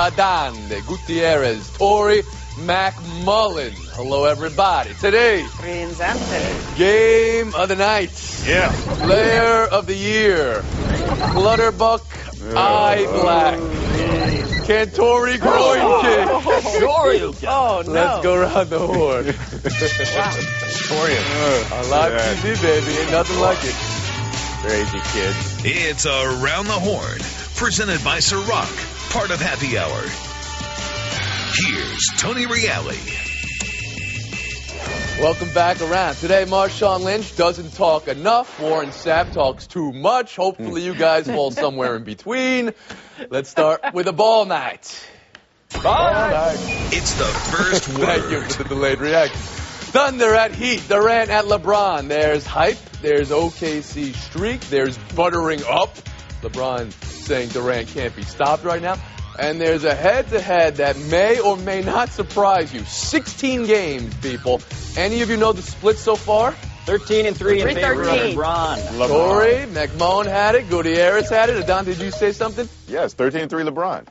Adan Gutierrez, Tori McMullen. Hello, everybody. Today, game of the night. Yeah. Player of the year. Clutterbuck, eye black. Cantori groin kick. Oh, no. Let's go around the horn. On live TV, baby. Ain't nothing like it. Crazy kid. It's Around the Horn, presented by Ciroc, part of Happy Hour. Here's Tony Reale. Welcome back around. Today, Marshawn Lynch doesn't talk enough. Warren Sapp talks too much. Hopefully, you guys fall somewhere in between. Let's start with a ball night. Ball night. It's the first word. Thank you for the delayed reaction. Thunder at Heat. Durant at LeBron. There's hype. There's OKC streak. There's buttering up. LeBron saying Durant can't be stopped right now. And there's a head-to-head that may or may not surprise you. 16 games, people. Any of you know the split so far? 13-3 in favor of LeBron. Corey, McMullen had it. Gutierrez had it. Adon, did you say something? Yes, 13-3 LeBron.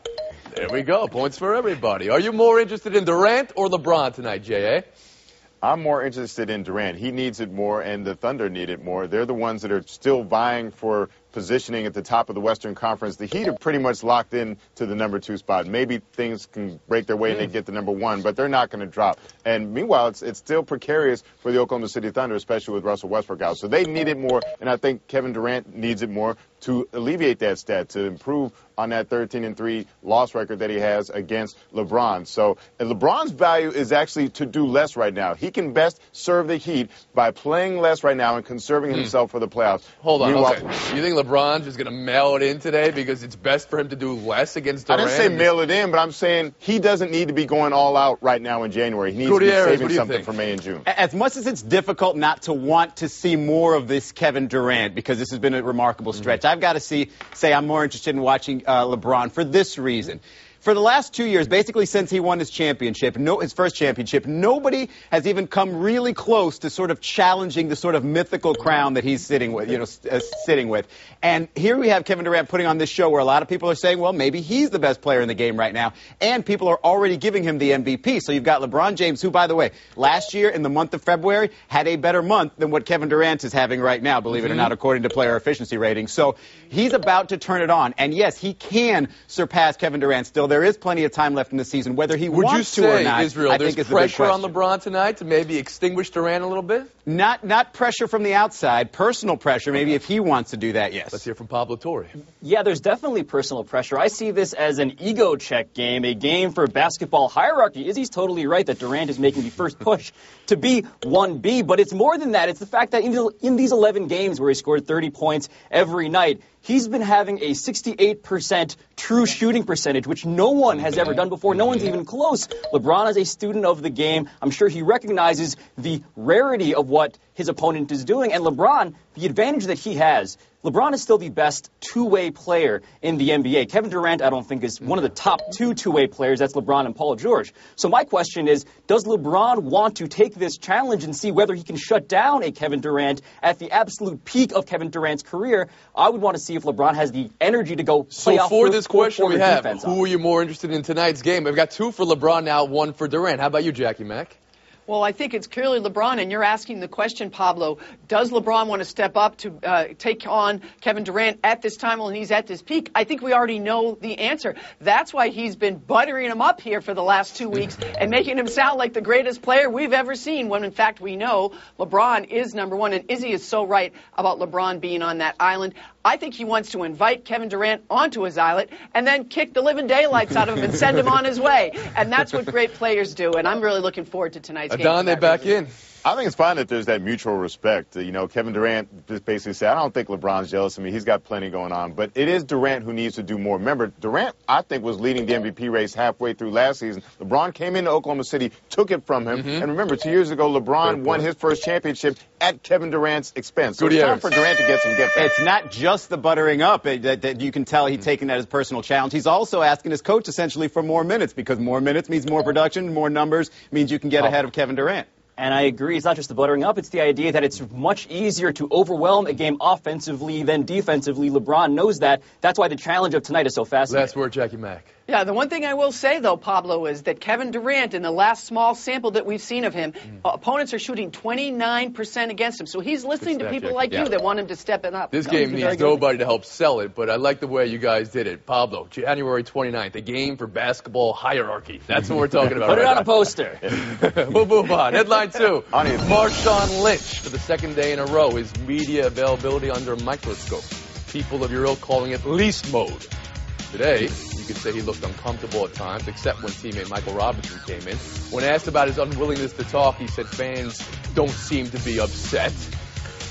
There we go. Points for everybody. Are you more interested in Durant or LeBron tonight, J.A.? I'm more interested in Durant. He needs it more, and the Thunder need it more. They're the ones that are still vying for positioning at the top of the Western Conference. The Heat are pretty much locked in to the number 2 spot. Maybe things can break their way and they get the number 1, but they're not going to drop. And meanwhile, it's still precarious for the Oklahoma City Thunder, especially with Russell Westbrook out. So they need it more, and I think Kevin Durant needs it more to alleviate that stat, to improve on that 13-3 loss record that he has against LeBron. So LeBron's value is actually to do less right now. He can best serve the Heat by playing less right now and conserving himself for the playoffs. Hold on, okay. You think LeBron's just going to mail it in today because it's best for him to do less against Durant? I didn't say mail it in, but I'm saying he doesn't need to be going all out right now in January. He needs to be saving something for May and June. As much as it's difficult not to want to see more of this Kevin Durant, because this has been a remarkable stretch, I've got to say I'm more interested in watching LeBron for this reason. For the last 2 years, basically since he won his championship, his first championship, nobody has even come really close to sort of challenging the sort of mythical crown that he's sitting with, And here we have Kevin Durant putting on this show where a lot of people are saying, well, maybe he's the best player in the game right now. And people are already giving him the MVP. So you've got LeBron James, who, by the way, last year in the month of February had a better month than what Kevin Durant is having right now, believe it or not, according to player efficiency ratings. So he's about to turn it on. And yes, he can surpass Kevin Durant still. There is plenty of time left in the season. Whether he wants to or not, Israel, I think there's is the big pressure on question. LeBron tonight to maybe extinguish Durant a little bit? Not pressure from the outside, personal pressure. Maybe if he wants to do that, yes. Let's hear from Pablo Torre. Yeah, there's definitely personal pressure. I see this as an ego check game, a game for basketball hierarchy. Izzy's totally right that Durant is making the first push to be 1B, but it's more than that. It's the fact that in these 11 games where he scored 30 points every night, he's been having a 68% true shooting percentage, which no one has ever done before. No one's even close. LeBron is a student of the game. I'm sure he recognizes the rarity of what his opponent is doing. And LeBron, the advantage that he has, LeBron is still the best two-way player in the NBA. Kevin Durant, I don't think, is one of the top two-way players. That's LeBron and Paul George. So my question is, does LeBron want to take this challenge and see whether he can shut down a Kevin Durant at the absolute peak of Kevin Durant's career? I would want to see if LeBron has the energy to go play off for this question we have, defense who are you more interested in tonight's game? We've got 2 for LeBron now, 1 for Durant. How about you, Jackie Mack? Well, I think it's clearly LeBron, and you're asking the question, Pablo, does LeBron want to step up to take on Kevin Durant at this time when he's at this peak? I think we already know the answer. That's why he's been buttering him up here for the last 2 weeks and making him sound like the greatest player we've ever seen, when in fact we know LeBron is number 1. And Izzy is so right about LeBron being on that island. I think he wants to invite Kevin Durant onto his island and then kick the living daylights out of him and send him on his way. And that's what great players do. And I'm really looking forward to tonight's game. Adon, they're back in. I think it's fine that there's that mutual respect. Kevin Durant just basically said, I don't think LeBron's jealous of me. He's got plenty going on. But it is Durant who needs to do more. Remember, Durant, I think, was leading the MVP race halfway through last season. LeBron came into Oklahoma City, took it from him. And remember, 2 years ago, LeBron won his first championship at Kevin Durant's expense. So it's time for Durant to get some get back. It's not just the buttering up that you can tell he's taking that as a personal challenge. He's also asking his coach essentially for more minutes, because more minutes means more production, more numbers means you can get ahead of Kevin Durant. And I agree. It's not just the buttering up. It's the idea that it's much easier to overwhelm a game offensively than defensively. LeBron knows that. That's why the challenge of tonight is so fascinating. Last word, Jackie Mack. Yeah, the one thing I will say, though, Pablo, is that Kevin Durant, in the last small sample that we've seen of him, opponents are shooting 29% against him. So he's listening to people like you that want him to step it up. This game needs nobody to help sell it, but I like the way you guys did it. Pablo, January 29th, a game for basketball hierarchy. That's what we're talking about. Put it on a poster. We'll move on. Headline 2. Marshawn Lynch, for the second day in a row, his media availability under a microscope. People of your ilk calling it least mode. Today, you could say he looked uncomfortable at times, except when teammate Michael Robinson came in. When asked about his unwillingness to talk, he said fans don't seem to be upset.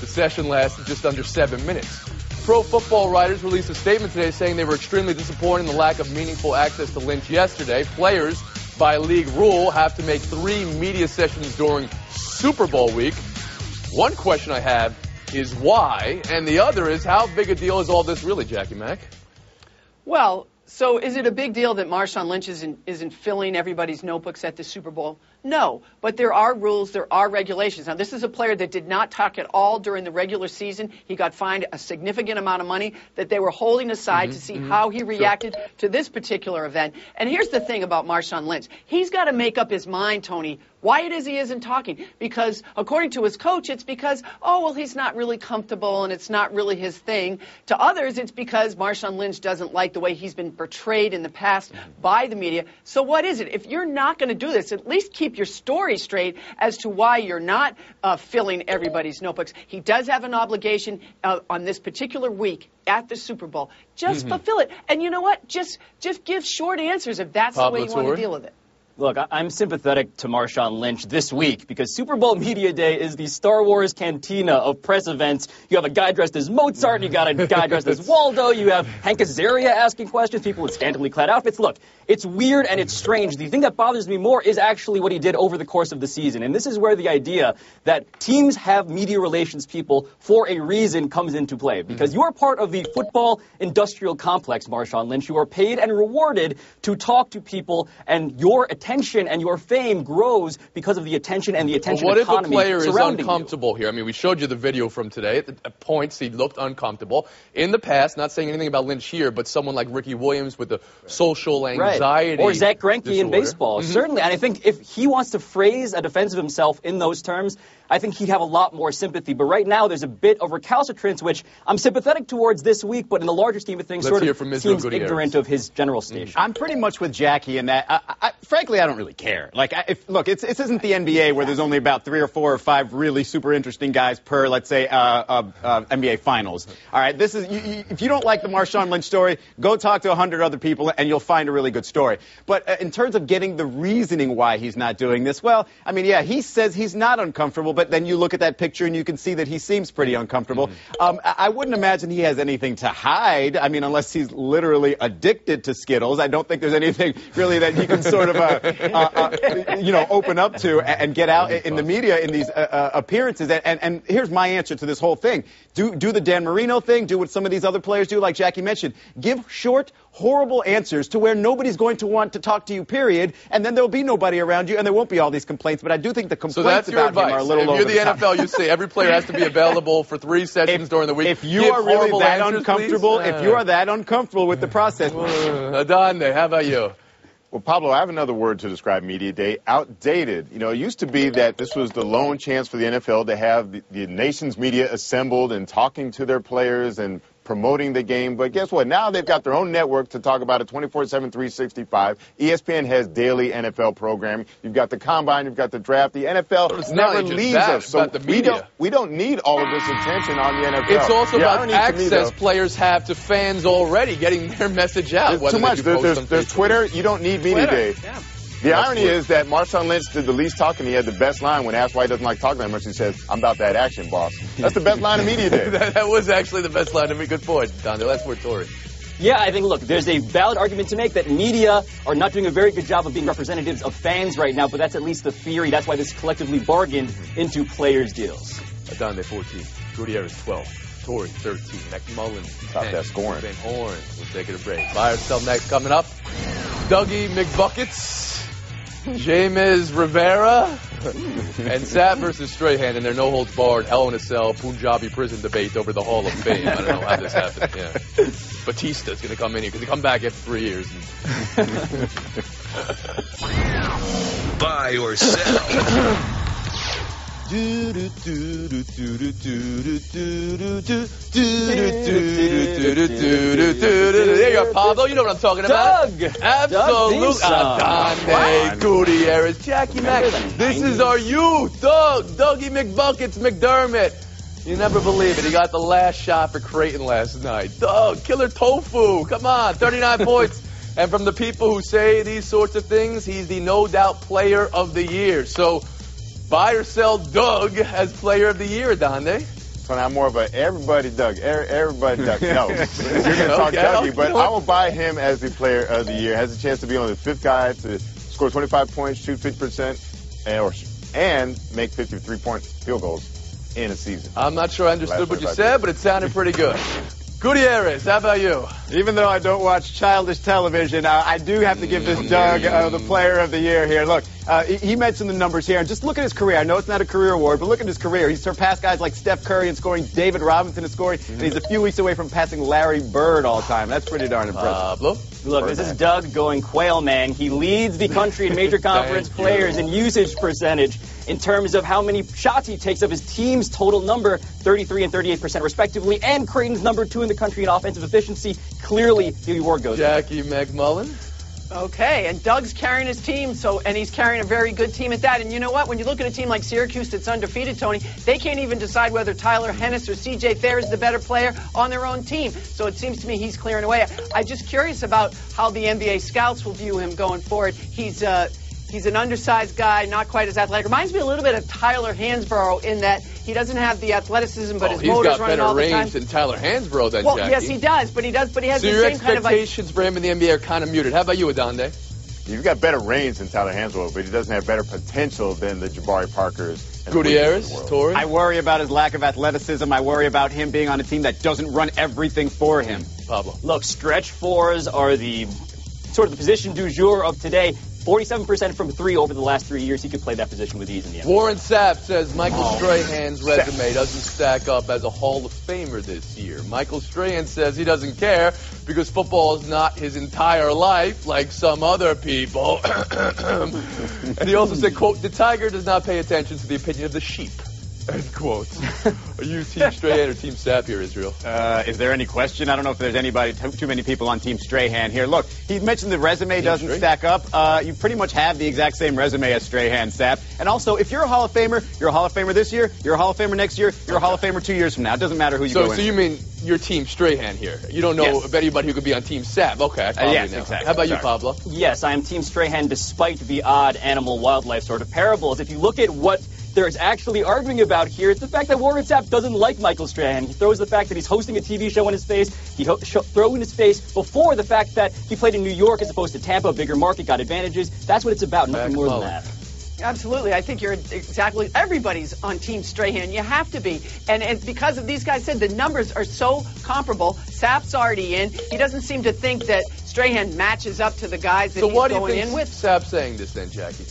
The session lasted just under 7 minutes. Pro Football Writers released a statement today saying they were extremely disappointed in the lack of meaningful access to Lynch yesterday. Players, by league rule, have to make 3 media sessions during Super Bowl week. One question I have is why, and the other is how big a deal is all this really, Jackie Mack? Well, so is it a big deal that Marshawn Lynch isn't filling everybody's notebooks at the Super Bowl? No, but there are rules, there are regulations. Now, this is a player that did not talk at all during the regular season. He got fined a significant amount of money that they were holding aside to see how he reacted to this particular event. And here's the thing about Marshawn Lynch. He's got to make up his mind, Tony, why it is he isn't talking. Because according to his coach, it's because, oh, well, he's not really comfortable and it's not really his thing. To others, it's because Marshawn Lynch doesn't like the way he's been portrayed in the past by the media. So what is it? If you're not going to do this, at least keep your story straight as to why you're not filling everybody's notebooks. He does have an obligation on this particular week at the Super Bowl. Just fulfill it. And you know what? Just give short answers if that's the way you want to deal with it. Look, I'm sympathetic to Marshawn Lynch this week because Super Bowl Media Day is the Star Wars cantina of press events. You have a guy dressed as Mozart, you got a guy dressed as Waldo, you have Hank Azaria asking questions, people with scantily clad outfits. Look, it's weird and it's strange. The thing that bothers me more is actually what he did over the course of the season. And this is where the idea that teams have media relations people for a reason comes into play. Because you are part of the football industrial complex, Marshawn Lynch. You are paid and rewarded to talk to people, and your attention and your fame grows because of the attention and the attention economy surrounding you. What if a player is uncomfortable here? I mean, we showed you the video from today. At points, he looked uncomfortable. In the past, not saying anything about Lynch here, but someone like Ricky Williams with the social anxiety. Or Zach Greinke disorder. In baseball. Certainly. And I think if he wants to phrase a defense of himself in those terms, I think he'd have a lot more sympathy. But right now, there's a bit of recalcitrance, which I'm sympathetic towards this week, but in the larger scheme of things, sort of seems ignorant of his general station. I'm pretty much with Jackie in that. Frankly, I don't really care. Like, look, this isn't the NBA where there's only about 3 or 4 or 5 really super interesting guys per, let's say, NBA Finals. All right, this is if you don't like the Marshawn Lynch story, go talk to 100 other people and you'll find a really good story. But in terms of getting the reasoning why he's not doing this, well, I mean, yeah, he says he's not uncomfortable, but then you look at that picture and you can see that he seems pretty uncomfortable. I wouldn't imagine he has anything to hide. I mean, unless he's literally addicted to Skittles. I don't think there's anything really that he can sort of, open up to and get out in the media in these appearances. And here's my answer to this whole thing. Do the Dan Marino thing. Do what some of these other players do, like Jackie mentioned. Give short, horrible answers to where nobody's going to want to talk to you, period, and then there'll be nobody around you, and there won't be all these complaints. But I do think the complaints about him are a little over the top. If you're the NFL, you say every player has to be available for 3 sessions during the week. If you are really that uncomfortable, if you are that uncomfortable with the process. Adonde, how about you? Well, Pablo, I have another word to describe Media Day, outdated. You know, it used to be that this was the lone chance for the NFL to have the nation's media assembled and talking to their players and promoting the game. But guess what? Now they've got their own network to talk about it 24/7, 365. ESPN has daily NFL programming. You've got the Combine, you've got the draft. The NFL never leaves us. So we don't need all of this attention on the NFL. It's also about access players have to fans already, getting their message out. Too much. There's Twitter. You don't need Media Day. Yeah. The irony is that Marshawn Lynch did the least talking. He had the best line when asked why he doesn't like talking that much. He says, "I'm about that action, boss." That's the best line of Media Day. That was actually the best line of me. Good point, Don. That's where Tory. Yeah, I think, look, there's a valid argument to make that media are not doing a very good job of being representatives of fans right now, but that's at least the theory. That's why this is collectively bargained into players' deals. Don, 14. Gutierrez, 12. Tory, 13. McMullen, 10. Top that scoring. Van Horn. We'll take it a break. Buy or sell next. Coming up, Dougie McBuckets, James Rivera, And Sapp versus Strahan in their no-holds-barred Hell in a Cell Punjabi prison debate over the Hall of Fame. I don't know how this happened. Yeah. Batista's going to come in here because he come back after 3 years. Buy or sell. There you are, Pablo. You know what I'm talking about. Doug. Absolutely. Adonde Gutierrez. Jackie Mack. This is our youth. Dougie McBuckets McDermott. You never believe it. He got the last shot for Creighton last night. Doug, killer tofu. Come on, 39 points. And from the people who say these sorts of things, he's the no-doubt player of the year. So, buy or sell Doug as player of the year, Adonde? So I'm more of a everybody Doug. Everybody Doug. No, you're going to talk Dougie, but I will buy him as the player of the year. Has a chance to be on the 5th guy to score 25 points, shoot 50%, and make 53-point field goals in a season. I'm not sure I understood what you said, but it sounded pretty good. Gutierrez, how about you? Even though I don't watch childish television, I do have to give this Doug the player of the year here. Look, he mentioned the numbers here, and just look at his career. I know it's not a career award, but look at his career. He's surpassed guys like Steph Curry in scoring, David Robinson in scoring, and he's a few weeks away from passing Larry Bird all time. That's pretty darn impressive. Pablo? Look, this is Doug going quail man. He leads the country in major conference players in usage percentage in terms of how many shots he takes of his team's total number, 33 and 38% respectively, and Creighton's number 2 in the country in offensive efficiency. Clearly, the award goes to Jackie McMullen. Okay, and Doug's carrying his team, and he's carrying a very good team at that. And you know what? When you look at a team like Syracuse that's undefeated, Tony, they can't even decide whether Tyler Hennis or C.J. Thayer is the better player on their own team. So it seems to me he's clearing away. I'm just curious about how the NBA scouts will view him going forward. He's an undersized guy, not quite as athletic. Reminds me a little bit of Tyler Hansborough in that he doesn't have the athleticism, but his motor's running all the time. He's got better range than Tyler Hansborough, then, well, Jackie. yes, he does, but he has so the same kind of... So your expectations for him in the NBA are kind of muted. How about you, Adonde? You've got better range than Tyler Hansborough, but he doesn't have better potential than the Jabari Parkers. Gutierrez, Torrey? I worry about his lack of athleticism. I worry about him being on a team that doesn't run everything for him. Pablo. Look, stretch fours are the sort of the position du jour of today. 47% from 3 over the last 3 years. He could play that position with ease in the NBA. Warren Sapp says Michael Strahan's resume doesn't stack up as a Hall of Famer this year. Michael Strahan says he doesn't care because football is not his entire life like some other people. And he also said, quote, the tiger does not pay attention to the opinion of the sheep. End quote. Are you Team Strahan or Team Sapp here, Israel? Is there any question? I don't know if there's anybody, too many people on Team Strahan here. Look, he mentioned the resume doesn't stack up. You pretty much have the exact same resume as Strahan, Sapp. And also, if you're a Hall of Famer, you're a Hall of Famer this year, you're a Hall of Famer next year, you're a Hall of Famer 2 years from now. It doesn't matter who you go in. So you mean you're Team Strahan here? You don't know of anybody who could be on Team Sapp? Okay, I follow you now. Exactly. How about you, Pablo? Yes, I am Team Strahan despite the odd animal-wildlife sort of parables. If you look at what there's actually arguing about here, it's the fact that Warren Sapp doesn't like Michael Strahan. He throws the fact that he's hosting a TV show in his face. He throw in his face before the fact that he played in New York as opposed to Tampa, bigger market, got advantages. That's what it's about, nothing more than that. Absolutely. I think you're exactly, everybody's on Team Strahan. You have to be. And it's because of these guys said the numbers are so comparable. Sapp's already in. He doesn't seem to think that Strahan matches up to the guys that he's going in with. So what do you think Sapp's saying this then, Jackie?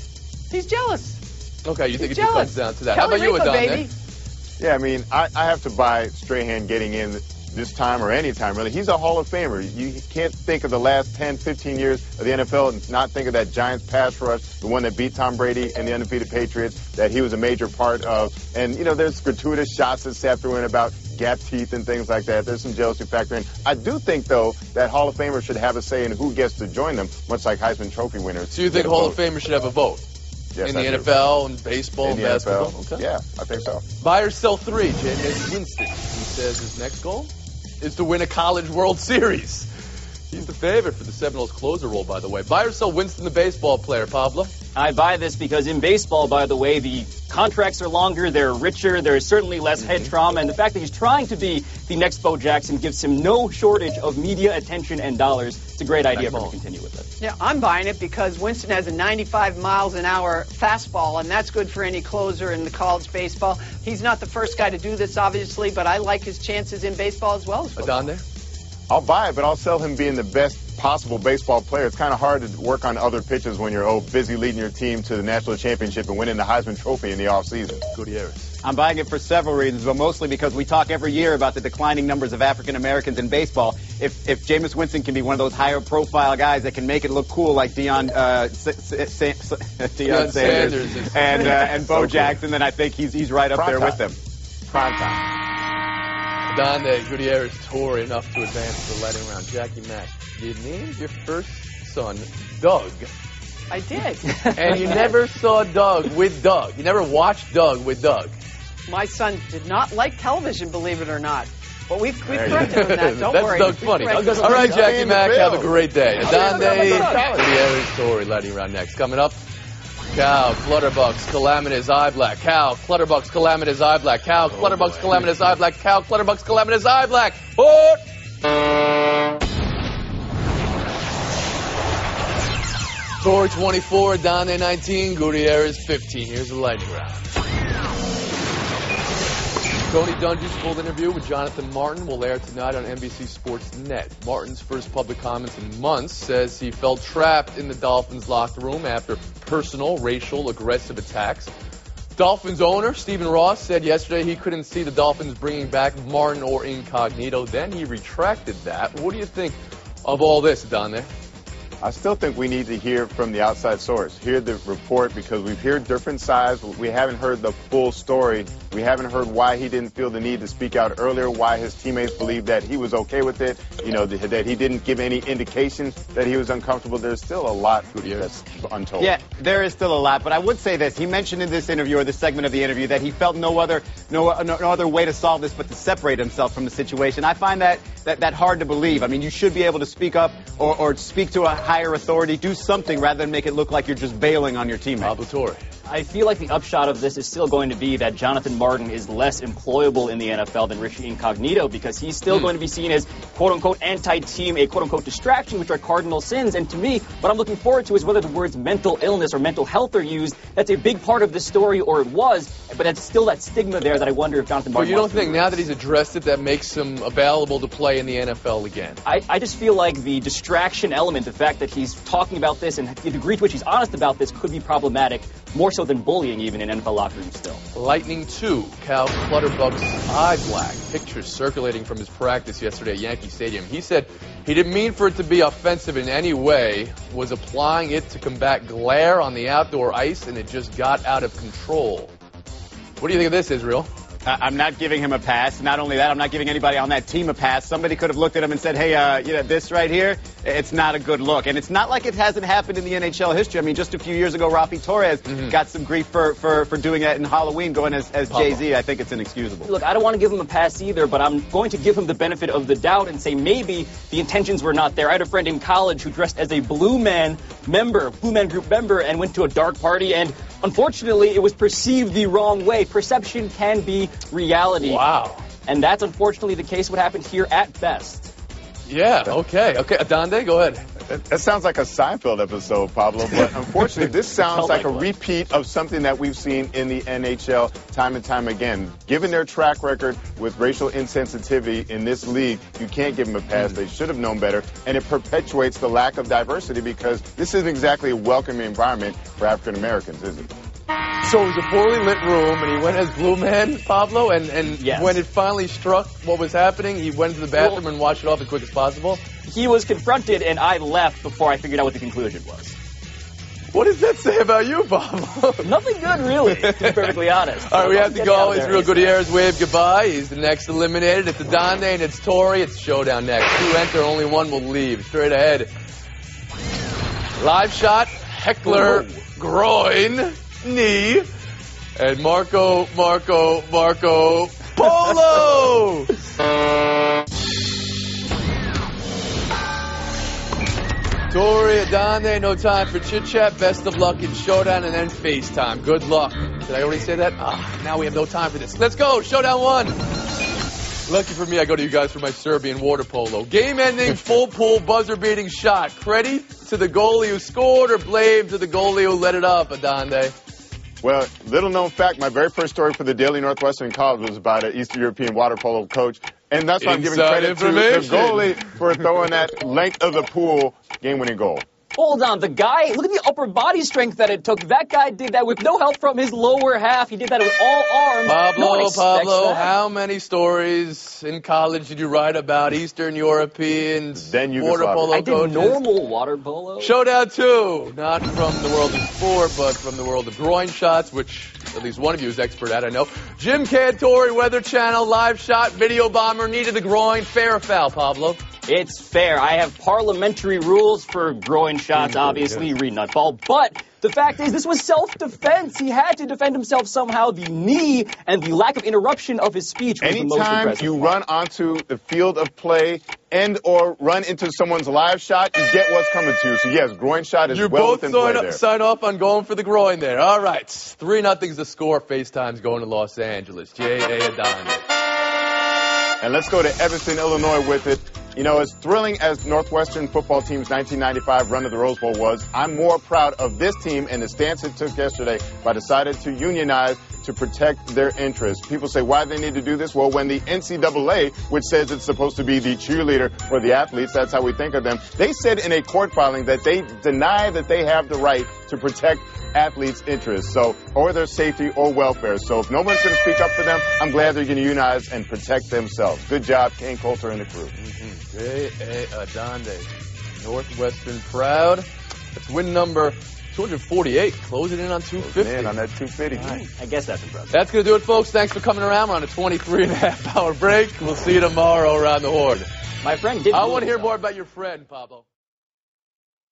He's jealous. Okay, you think it just comes down to that. Kelly How about you, baby? Yeah, I mean, I have to buy Strahan getting in this time or any time, really. He's a Hall of Famer. You can't think of the last 10, 15 years of the NFL and not think of that Giants pass rush, the one that beat Tom Brady and the undefeated Patriots, that he was a major part of. And, you know, there's gratuitous shots that Sapp threw in about gap teeth and things like that. There's some jealousy factor in. I do think, though, that Hall of Famers should have a say in who gets to join them, much like Heisman Trophy winners. So you think Hall of Famers should have a vote? Yes, in the NFL and baseball and basketball? NFL. Okay. Yeah, I think so. Buy or sell 3, James Winston. He says his next goal is to win a College World Series. He's the favorite for the Seminoles closer role, by the way. Buy or sell Winston, the baseball player, Pablo? I buy this because in baseball, by the way, the contracts are longer, they're richer, there's certainly less head trauma, and the fact that he's trying to be the next Bo Jackson gives him no shortage of media attention and dollars. It's a great idea for him to continue with it. Yeah, I'm buying it because Winston has a 95 miles an hour fastball, and that's good for any closer in the college baseball. He's not the first guy to do this, obviously, but I like his chances in baseball as well as football. Adonde? I'll buy it, but I'll sell him being the best possible baseball player. It's kind of hard to work on other pitches when you're busy leading your team to the national championship and winning the Heisman Trophy in the offseason. Gutierrez. I'm buying it for several reasons, but mostly because we talk every year about the declining numbers of African Americans in baseball. If Jameis Winston can be one of those higher profile guys that can make it look cool like Deion Sanders and Bo Jackson, then I think he's right up there with them. Prime time. Donde, Gutierrez, Torrey, enough to advance to the lightning round. Jackie Mack, you named your first son Doug. I did. And you never saw Doug with Doug. You never watched Doug with Doug. My son did not like television, believe it or not. But we've corrected him that. Don't worry. That's Doug funny. All right, Jackie Mack, have a great day. Donde, Gutierrez, Torrey, lightning round next. Coming up, Cal, Clutterbuck's calamitous eye black. Cal, Clutterbuck's calamitous eye black. Cal, Clutterbuck's calamitous eye black. Cal, Clutterbuck's calamitous eye black. Oh! Torrey 24, Donde 19, Gutierrez 15. Here's the lightning round. Tony Dungy's full interview with Johnathon Martin will air tonight on NBC Sports Net. Martin's first public comments in months says he felt trapped in the Dolphins locker room after personal, racial, aggressive attacks. Dolphins owner Stephen Ross said yesterday he couldn't see the Dolphins bringing back Martin or Incognito. Then he retracted that. What do you think of all this, Donde? I still think we need to hear from the outside source, hear the report, because we've heard different sides. We haven't heard the full story. We haven't heard why he didn't feel the need to speak out earlier, why his teammates believed that he was okay with it, that he didn't give any indication that he was uncomfortable. There's still a lot that's untold. Yeah, there is still a lot, but I would say this. He mentioned in this interview, or this segment of the interview, that he felt no other way to solve this but to separate himself from the situation. I find that hard to believe. I mean, you should be able to speak up or speak to a higher authority, do something rather than make it look like you're just bailing on your teammates. I feel like the upshot of this is still going to be that Johnathon Martin is less employable in the NFL than Richie Incognito, because he's still going to be seen as quote-unquote anti-team, a quote-unquote distraction, which are cardinal sins. And to me, what I'm looking forward to is whether the words mental illness or mental health are used. That's a big part of the story, or it was, but it's still that stigma there that I wonder if Johnathon Martin... But you don't think now that he's addressed it, that makes him available to play in the NFL again? I just feel like the distraction element, the fact that he's talking about this and the degree to which he's honest about this could be problematic, more so than bullying even in NFL locker rooms still. Lightning 2, Cal Clutterbuck's eye black. Pictures circulating from his practice yesterday at Yankee Stadium. He said he didn't mean for it to be offensive in any way, was applying it to combat glare on the outdoor ice, and it just got out of control. What do you think of this, Israel? I'm not giving him a pass. Not only that, I'm not giving anybody on that team a pass. Somebody could have looked at him and said, hey, this right here, it's not a good look. And it's not like it hasn't happened in the NHL history. I mean, just a few years ago, Rafi Torres got some grief for doing that in Halloween, going as Jay-Z. I think it's inexcusable. Look, I don't want to give him a pass either, but I'm going to give him the benefit of the doubt and say maybe the intentions were not there. I had a friend in college who dressed as a Blue Man Group member, and went to a dark party, and unfortunately, it was perceived the wrong way. Perception can be reality. Wow. And that's unfortunately the case what happened here at best. Yeah, okay. Donde, go ahead. That sounds like a Seinfeld episode, Pablo, but unfortunately this sounds like a repeat of something that we've seen in the NHL time and time again. Given their track record with racial insensitivity in this league, you can't give them a pass. They should have known better, and it perpetuates the lack of diversity, because this isn't exactly a welcoming environment for African Americans, is it? So it was a poorly lit room, and he went as Blue Man, Pablo, and yes. When it finally struck what was happening, he went to the bathroom and washed it off as quick as possible. He was confronted, and I left before I figured out what the conclusion was. What does that say about you, Pablo? Nothing good, really, to be perfectly honest. All right, we have to go. Israel Gutierrez wave goodbye. He's the next eliminated. It's Donde and it's Torrey. It's Showdown next. 2 enter, only 1 will leave. Straight ahead. Live shot, heckler, groin, knee, and Marco Polo! Torrey, Donde, no time for chit-chat. Best of luck in Showdown and then FaceTime. Good luck. Did I already say that? Now we have no time for this. Let's go. Showdown 1. Lucky for me, I go to you guys for my Serbian water polo. Game-ending, full pool, buzzer-beating shot. Credit to the goalie who scored, or blame to the goalie who let it up, Donde? Well, little-known fact, my very first story for the Daily Northwestern College was about an Eastern European water polo coach And that's why I'm giving Inside credit to the information. goalie for throwing that length of the pool game-winning goal. Hold on, the guy, look at the upper body strength that it took. That guy did that with no help from his lower half. He did that with all arms. No one expects that. How many stories in college did you write about Eastern Europeans, Then water Yugoslavia. polo I did coaches? normal water polo. Showdown 2, not from the world of sport, but from the world of groin shots, which at least one of you is expert at, I know. Jim Cantori, Weather Channel, live shot, video bomber, knee to the groin, fair or foul, Pablo? It's fair. I have parliamentary rules for groin shots, obviously, read nutball. But the fact is, this was self-defense. He had to defend himself somehow. The knee and the lack of interruption of his speech was the most Anytime impressive. you run onto the field of play and or run into someone's live shot, you get what's coming to you. So, yes, groin shot is You well both within play there. sign off on going for the groin there. All right. 3-0's the score. FaceTime's going to Los Angeles. J.A. Adonde. And let's go to Evanston, Illinois with it. You know, as thrilling as Northwestern football team's 1995 run to the Rose Bowl was, I'm more proud of this team and the stance it took yesterday by deciding to unionize to protect their interests. People say, why do they need to do this? Well, when the NCAA, which says it's supposed to be the cheerleader for the athletes, that's how we think of them, they said in a court filing that they deny that they have the right to protect athletes' interests, or their safety or welfare. So if no one's going to speak up for them, I'm glad they're going to unionize and protect themselves. Good job, Kane Coulter and the crew. J.A. Adonde. Northwestern proud. That's win number 248. Closing in on 250. Man, on that 250. I guess that's impressive. That's going to do it, folks. Thanks for coming around. We're on a 23-and-a-half hour break. We'll see you tomorrow around the Horde. My friend did. I want to hear more about your friend, Pablo.